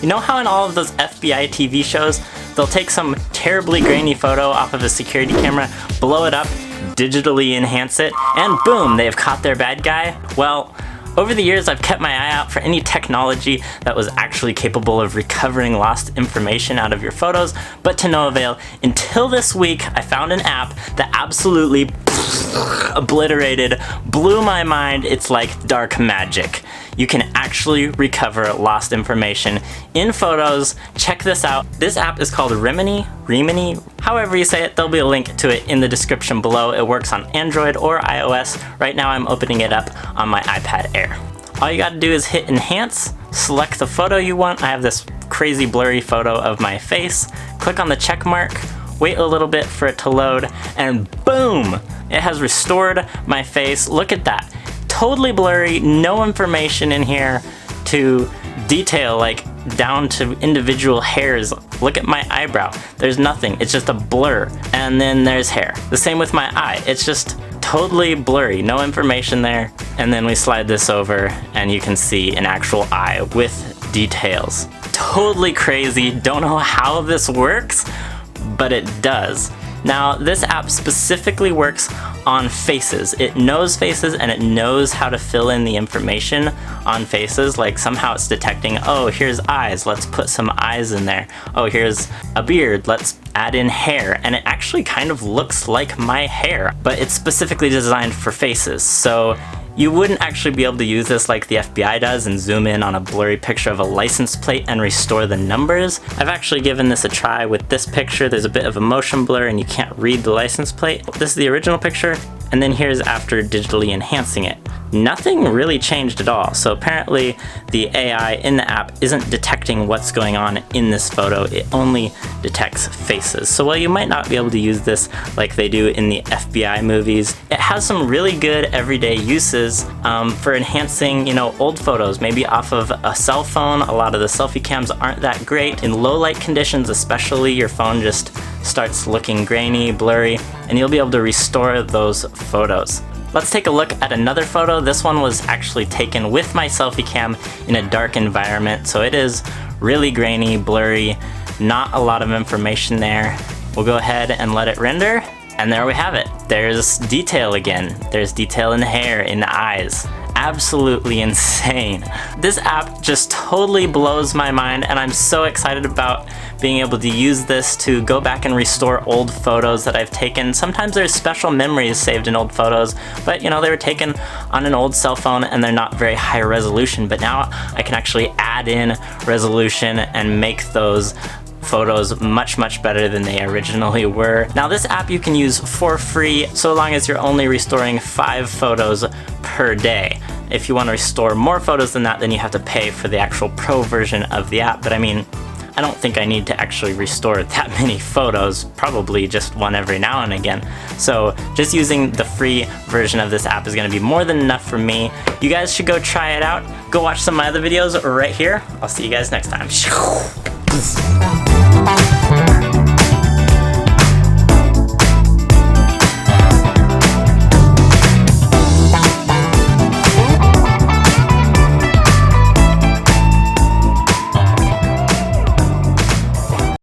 You know how in all of those FBI TV shows, they'll take some terribly grainy photo off of a security camera, blow it up, digitally enhance it, and boom, they've caught their bad guy? Well, over the years, I've kept my eye out for any technology that was actually capable of recovering lost information out of your photos, but to no avail. Until this week, I found an app that absolutely obliterated, blew my mind. It's like dark magic. You can actually recover lost information in photos. Check this out. This app is called Remini, however you say it. There'll be a link to it in the description below. It works on Android or iOS. Right now I'm opening it up on my iPad Air. All you gotta do is hit enhance, select the photo you want. I have this crazy blurry photo of my face. Click on the check mark, wait a little bit for it to load, and boom! It has restored my face. Look at that. Totally blurry, no information in here to detail, like down to individual hairs. Look at my eyebrow. There's nothing, it's just a blur. And then there's hair. The same with my eye. It's just totally blurry, no information there. And then we slide this over and you can see an actual eye with details. Totally crazy, don't know how this works, but it does. Now, this app specifically works on faces. It knows faces and it knows how to fill in the information on faces. Like somehow it's detecting, oh, here's eyes, let's put some eyes in there. Oh, here's a beard, let's add in hair. And it actually kind of looks like my hair, but it's specifically designed for faces. So you wouldn't actually be able to use this like the FBI does and zoom in on a blurry picture of a license plate and restore the numbers. I've actually given this a try with this picture. There's a bit of a motion blur and you can't read the license plate. This is the original picture, and then here's after digitally enhancing it. Nothing really changed at all. So apparently the AI in the app isn't detecting what's going on in this photo. It only detects faces. So while you might not be able to use this like they do in the FBI movies, it has some really good everyday uses for enhancing, you know, old photos, maybe off of a cell phone. A lot of the selfie cams aren't that great. In low light conditions especially, your phone just starts looking grainy, blurry, and you'll be able to restore those photos. Let's take a look at another photo. This one was actually taken with my selfie cam in a dark environment, so it is really grainy, blurry, not a lot of information there. We'll go ahead and let it render, and there we have it. There's detail again. There's detail in the hair, in the eyes. Absolutely insane. This app just totally blows my mind, and I'm so excited about being able to use this to go back and restore old photos that I've taken. Sometimes there's special memories saved in old photos, but you know, they were taken on an old cell phone and they're not very high resolution, but now I can actually add in resolution and make those photos much better than they originally were. Now this app you can use for free so long as you're only restoring 5 photos per day. If you want to restore more photos than that, then you have to pay for the actual pro version of the app. But I mean, I don't think I need to actually restore that many photos, probably just one every now and again. So just using the free version of this app is going to be more than enough for me. You guys should go try it out. Go watch some of my other videos right here. I'll see you guys next time.